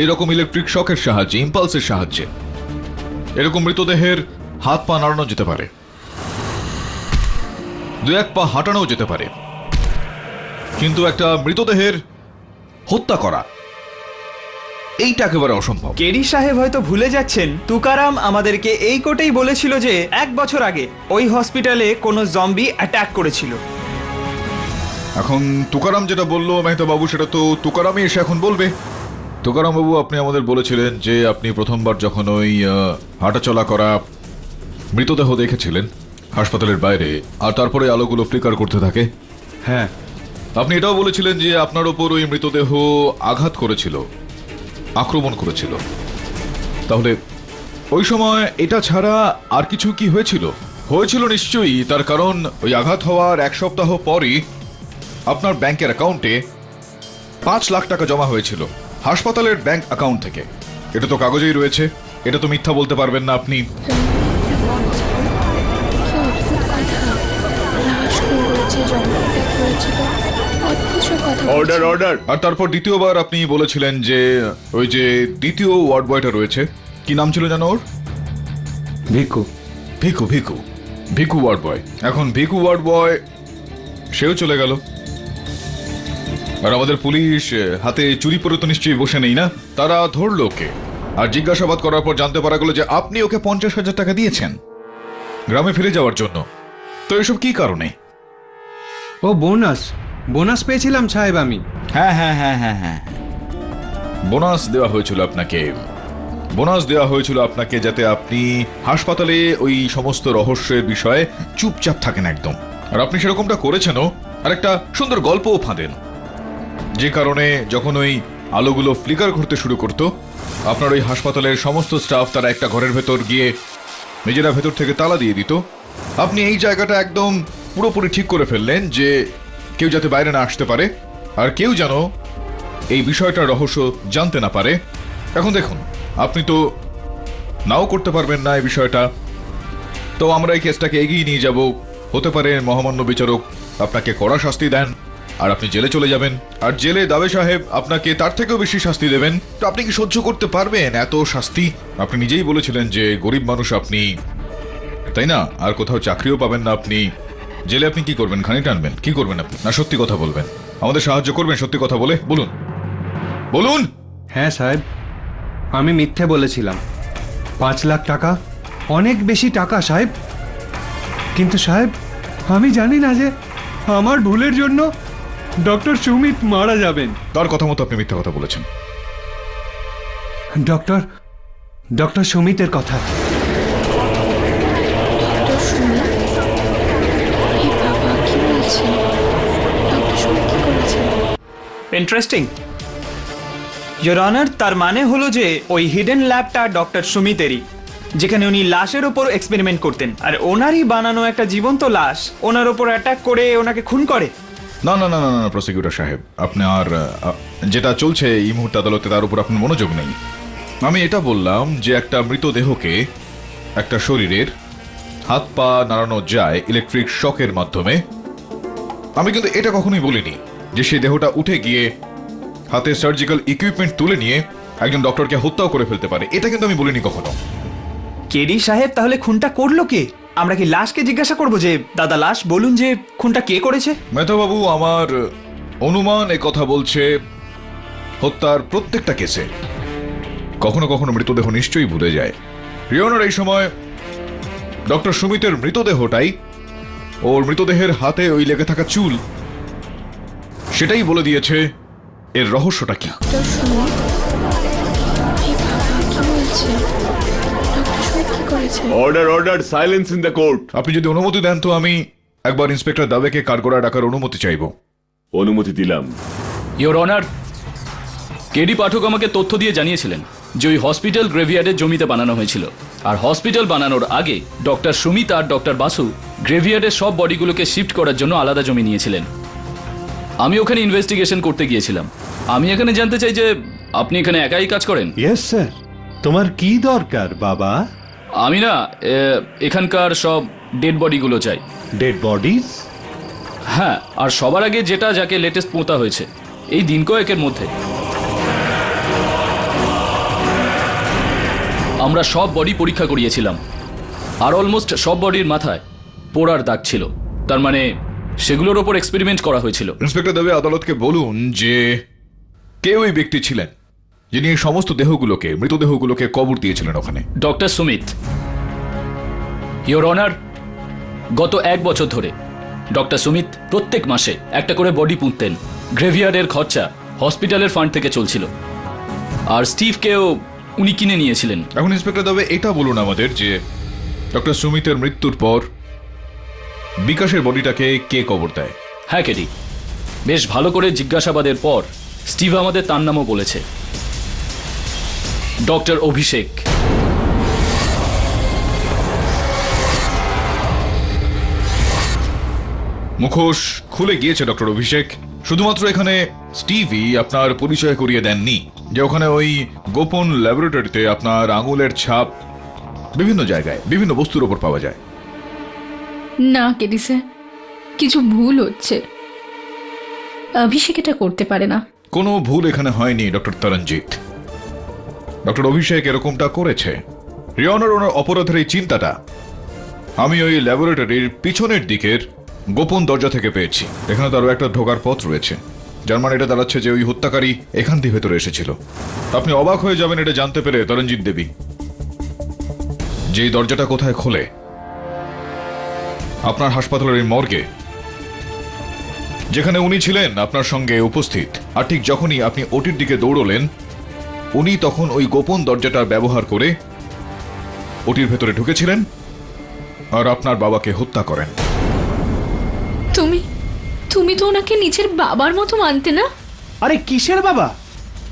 এইরকম ইলেকট্রিক শকের সাহায্যে, ইম্পালসের সাহায্যে এরকম মৃতদেহের হাত পা নাড়ানো যেতে পারে, দু এক পা হাঁটানো যেতে পারে, কিন্তু একটা মৃতদেহের হত্যা করা এইটা একেবারে অসম্ভব। কেডি সাহেব হয়তো ভুলে যাচ্ছেন, তুকারাম আমাদেরকে এই কোটেই বলেছিল যে 1 বছর আগে ওই হসপিটালে কোনো জম্বি অ্যাটাক করেছিল। এখন তুকারাম যেটা বললো মেহতা বাবু, সেটা তো তুকারামই এসে এখন বলবে। তুকারাম বাবু, আপনি আমাদের বলেছিলেন যে আপনি প্রথমবার যখন ওই হাঁটাচলা করা মৃতদেহ দেখেছিলেন হাসপাতালের বাইরে, আর তারপরে আলোগুলো ফ্লিকার করতে থাকে। হ্যাঁ, আপনি এটাও বলেছিলেন যে আপনার ওপর ওই মৃতদেহ আঘাত করেছিল, আক্রমণ করেছিল। তাহলে ওই সময় এটা ছাড়া আর কিছু কি হয়েছিল? হয়েছিল নিশ্চয়ই, তার কারণ ওই আঘাত হওয়ার 1 সপ্তাহ পরই আপনার ব্যাংকের অ্যাকাউন্টে 5 লাখ টাকা জমা হয়েছিল হাসপাতালের ব্যাংক অ্যাকাউন্ট থেকে। এটা তো কাগজেই রয়েছে, এটা তো মিথ্যা বলতে পারবেন না আপনি। Order order. আর তারপর দ্বিতীয়বার আপনি বলেছিলেন যে ওই যে দ্বিতীয় ওয়ার্ড বয়টা রয়েছে, কি নাম ছিল জানো ওর? ভিকু। Bhiku Bhiku Bhiku ward boy. এখন ভিকু ওয়ার্ড বয় সেও চলে গেল, আর আমাদের পুলিশ হাতে চুরি পরে তো নিশ্চয়ই বসে নেই না। তারা ধরলো ওকে, আর জিজ্ঞাসাবাদ করার পর জানতে পারা গেল যে আপনি ওকে 50,000 টাকা দিয়েছেন গ্রামে ফিরে যাওয়ার জন্য। তো এসব কি কারণে? ও বোনাস, বোনাস পেয়েছিলাম সাহেব আমি। হ্যাঁ হ্যাঁ হ্যাঁ হ্যাঁ হ্যাঁ, বোনাস দেওয়া হয়েছিল আপনাকে। বোনাস দেওয়া হয়েছিল আপনাকে যাতে আপনি হাসপাতালে ওই সমস্ত রহস্যের বিষয়ে চুপচাপ থাকেন একদম। আর আপনি সেরকমটা করেছেনও, আর একটা সুন্দর গল্পও ফাঁদেন, যে কারণে যখন ওই আলোগুলো ফ্লিকার করতে শুরু করতো, আপনার ওই হাসপাতালের সমস্ত স্টাফ তারা একটা ঘরের ভেতর গিয়ে নিজেরা ভেতর থেকে তালা দিয়ে দিত। আপনি এই জায়গাটা একদম পুরোপুরি ঠিক করে ফেললেন যে কেউ যাতে বাইরে না আসতে পারে, আর কেউ যেন এই বিষয়টার রহস্য জানতে না পারে। এখন দেখুন, আপনি তো নাও করতে পারবেন না এই বিষয়টা, তো আমরা এই কেসটাকে এগিয়ে নিয়ে যাব। হতে পারে মহামান্য বিচারক আপনাকে কড়া শাস্তি দেন, আর আপনি জেলে চলে যাবেন, আর জেলে দাবে সাহেব আপনাকে তার থেকেও বেশি শাস্তি দেবেন। তো আপনি কি সহ্য করতে পারবেন এত শাস্তি? আপনি নিজেই বলেছিলেন যে গরিব মানুষ আপনি, তাই না? আর কোথাও চাকরিও পাবেন না আপনি। জেলে আপনি কি করবেন? খানি টানবেন? কি করবেন আপনি? না সত্যি কথা বলবেন? আমাদের সাহায্য করবেন সত্যি কথা বলে? বলুন বলুন। হ্যাঁ সাহেব, আমি মিথ্যে বলেছিলাম। 5 লাখ টাকা অনেক বেশি টাকা সাহেব, কিন্তু সাহেব আমি জানি না যে আমার ভুলের জন্য ডক্টর সুমিত মারা যাবেন। তার কথা মতো আপনি মিথ্যা কথা বলেছেন। ডক্টর সুমিতের কথা। ইন্টারেস্টিং ইয়োর অনার, তার মানে হলো যে ওই হিডেন ল্যাবটা ডক্টর সুমিতেরই, যেখানে উনি লাশের ওপর এক্সপেরিমেন্ট করতেন, আর ওনারই বানানো একটা জীবন্ত লাশ ওনার ওপর অ্যাটাক করে ওনাকে খুন করে। না না না না না প্রসিকিউটর সাহেব, আপনার যেটা চলছে এই মুহূর্তে আদালতে তার উপর আপনার মনোযোগ নেই। আমি এটা বললাম যে একটা মৃতদেহকে একটা শরীরের হাত পা নাড়ানো যায় ইলেকট্রিক শকের মাধ্যমে। আমি কিন্তু এটা কখনোই বলিনি যে সেই দেহটা উঠে গিয়ে হাতে সার্জিক্যাল ইকুইপমেন্ট তুলে নিয়ে একজন ডক্টরকে হত্যাও করে ফেলতে পারে, এটা কিন্তু আমি বলিনি কখনো। কেডি সাহেব, তাহলে খুনটা করলো কে? আমরা কি লাশকে জিজ্ঞাসা করবো যে দাদা লাশ বলুন যে খুনটা কে করেছে? মেহতাবাবু, আমার অনুমান এ কথা বলছে হত্যার প্রত্যেকটা কেসে কখনো কখনো মৃতদেহ নিশ্চয়ই ভুলে যায়। রিওনার এই সময় ডক্টর সুমিতের মৃতদেহটাই, ওর মৃতদেহের হাতে ওই লেগে থাকা চুল, সেটাই বলে দিয়েছে এর রহস্যটা কি। Order order, silence in the court. আপনি যদি অনুমতি দেন তো আমি একবার ইন্সপেক্টর দাবেকে কাঠগড়ায় ডাকার অনুমতি চাইব। অনুমতি দিলাম। ইয়োর অনার, কেডি পাঠক আমাকে তথ্য দিয়ে জানিয়েছিলেন যে ওই হসপিটাল গ্রেভিয়ার্ডের জমিতে বানানো হয়েছিল, আর হসপিটাল বানানোর আগে ডক্টর সুমিত আর ডক্টর বাসু গ্রেভিয়ার্ডের সব বডিগুলোকে শিফট করার জন্য আলাদা জমি নিয়েছিলেন। আমি ওখানে ইনভেস্টিগেশন করতে গিয়েছিলাম। আমি এখানে জানতে চাই যে আপনি এখানে একাই কাজ করেন? Yes sir. তোমার কি দরকার বাবা? আমি না এখানকার সব ডেড বডিগুলো চাই। Dead bodies? হ্যাঁ, আর সবার আগে যেটা যাকে লেটেস্ট পোঁতা হয়েছে এই দিন কয়েকের মধ্যে। আমরা সব বডি পরীক্ষা করিয়েছিলাম, আর অলমোস্ট সব বডির মাথায় পোড়ার দাগ ছিল। তার মানে সেগুলোর ওপর এক্সপেরিমেন্ট করা হয়েছিল। ইন্সপেক্টর দেবে আদালতকে বলুন যে কে ওই ব্যক্তি ছিলেন যিনি এই সমস্ত দেহগুলোকে, মৃতদেহগুলোকে কবর দিয়েছিলেন ওখানে। ডক্টর সুমিত। ইয়োর অনার, গত 1 বছর ধরে ডক্টর সুমিত প্রত্যেক মাসে একটা করে বডি পুঁততেন। গ্রেভিয়ার্ডের খরচা হসপিটালের ফান্ড থেকে চলছিল, আর স্টিভকেও উনি কিনে নিয়েছিলেন। এখন ইন্সপেক্টর দেবে এটা বলুন আমাদের যে ডক্টর সুমিতের মৃত্যুর পর বিকাশের বডিটাকে কে কবর দেয়? হ্যাঁ কেডি, বেশ ভালো করে জিজ্ঞাসাবাদের পর স্টিভ আমাদের তার নামও বলেছে, ডক্টর অভিষেক। মুখোশ খুলে গিয়েছে ডক্টর অভিষেক। শুধুমাত্র এখানে স্টিভই আপনার পরিচয় করিয়ে দেননি যে ওখানে ওই গোপন ল্যাবরেটরিতে আপনার আঙুলের ছাপ বিভিন্ন জায়গায় বিভিন্ন বস্তুর উপর পাওয়া যায়। না কেডি স্যার, কিছু ভুল হচ্ছে। অভিষেক এটা করতে পারে না। কোনো ভুল এখানে হয়নি ডক্টর তরণজিৎ। ডক্টর অভিষেক এরকমটা করেছে। রিওনার ওনার অপরাধের এই চিন্তাটা আমি ওই ল্যাবরেটরির পিছনের দিকের গোপন দরজা থেকে পেয়েছি। এখানে তারও একটা ঢোকার পথ রয়েছে, যার মানে এটা দাঁড়াচ্ছে যে ওই হত্যাকারী এখান দিয়ে ভেতরে এসেছিল। আপনি অবাক হয়ে যাবেন এটা জানতে পেরে তরণজিৎ দেবী, যে এই দরজাটা কোথায় খোলে আপনার হাসপাতালের এই মর্গে, যেখানে উনি ছিলেন আপনার সঙ্গে উপস্থিত। আর ঠিক যখনই আপনি ওটির দিকে দৌড়লেন, উনি তখন ওই গোপন দরজাটা ব্যবহার করে ওটির ভেতরে ঢুকেছিলেন আর আপনার বাবাকে হত্যা করেন। তুমি তো ওনাকে নিজের বাবার মতো মানতে না? আরে কিসের বাবা?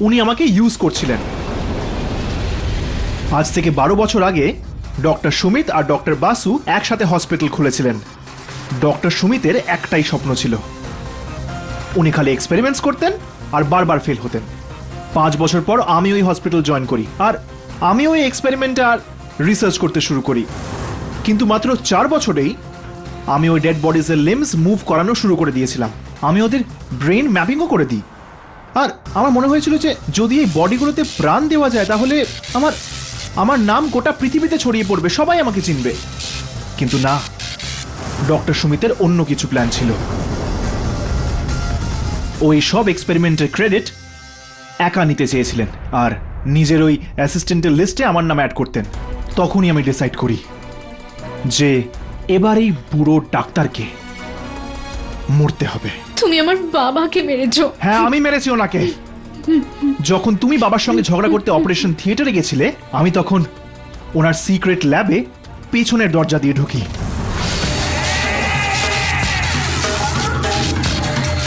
উনি আমাকে ইউজ করছিলেন। আজ থেকে 12 বছর আগে ডক্টর সুমিত আর ডক্টর বাসু একসাথে হসপিটাল খুলেছিলেন। ডক্টর সুমিতের একটাই স্বপ্ন ছিল, উনি খালি এক্সপেরিমেন্টস করতেন আর বারবার ফেল হতেন। 5 বছর পর আমি ওই হসপিটাল জয়েন করি, আর আমি ওই এক্সপেরিমেন্ট আর রিসার্চ করতে শুরু করি। কিন্তু মাত্র 4 বছরেই আমি ওই ডেড বডিজের লিম্স মুভ করানো শুরু করে দিয়েছিলাম। আমি ওদের ব্রেন ম্যাপিংও করে দিই। আর আমার মনে হয়েছিল যে যদি এই বডিগুলোতে প্রাণ দেওয়া যায় তাহলে আমার নাম গোটা পৃথিবীতে ছড়িয়ে পড়বে, সবাই আমাকে চিনবে। কিন্তু না, ডক্টর সুমিতের অন্য কিছু প্ল্যান ছিল। ওই সব এক্সপেরিমেন্টের ক্রেডিট একা নিতে চেয়েছিলেন আর নিজের ওই অ্যাসিস্ট্যান্টের লিস্টে আমার নাম অ্যাড করতেন। তখনই আমি ডিসাইড করি যে এবার এই বুড়ো ডাক্তারকে মরতে হবে। তুমি আমার বাবাকে মেরেছো। হ্যাঁ, আমি মেরেছি ওনাকে। যখন তুমি বাবার সঙ্গে ঝগড়া করতে অপারেশন থিয়েটারে গেছিলে, আমি তখন ওনার সিক্রেট ল্যাবে পেছনের দরজা দিয়ে ঢুকি।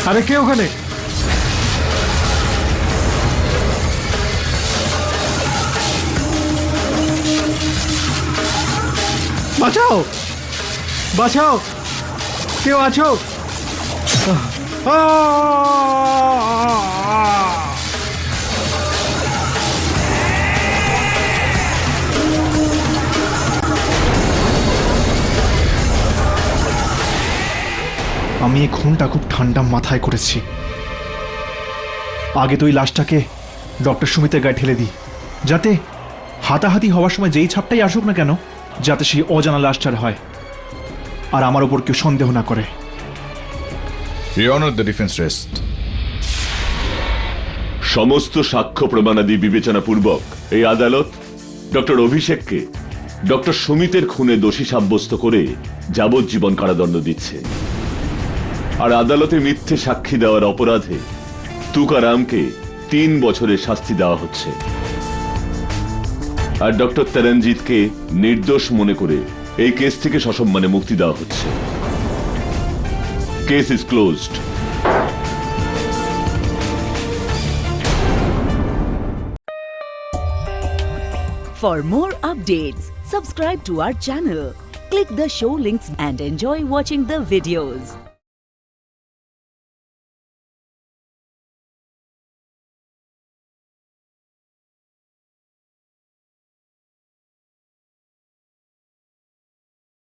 আরে কে ওখানে? বাঁচাও, বাঁচাও, কেউ আছো? আমি এই খুনটা খুব ঠান্ডা মাথায় করেছি। আগে তো ওই লাশটাকে ডক্টর সুমিতের গায়ে ঠেলে দিই, যাতে হাতাহাতি হওয়ার সময় যেই ছাপটাই আসুক না কেন, যাতে সেই অজানা লাশটার হয় আর আমার ওপর কেউ সন্দেহ না করে। Your Honor, the defense rest. সমস্ত সাক্ষ্য প্রমাণাদি বিবেচনাপূর্বক এই আদালত ডক্টর অভিষেককে ডক্টর সুমিতের খুনে দোষী সাব্যস্ত করে যাবজ্জীবন কারাদণ্ড দিচ্ছে। আর আদালতে মিথ্যে সাক্ষী দেওয়ার অপরাধে তুকারামকে 3 বছরের শাস্তি দেওয়া হচ্ছে। আর ডক্টর তরণজিৎকে নির্দোষ মনে করে এই কেস থেকে সসম্মানে মুক্তি দেওয়া হচ্ছে। Case is closed. For more updates, subscribe to our channel, click the show links and enjoy watching the videos.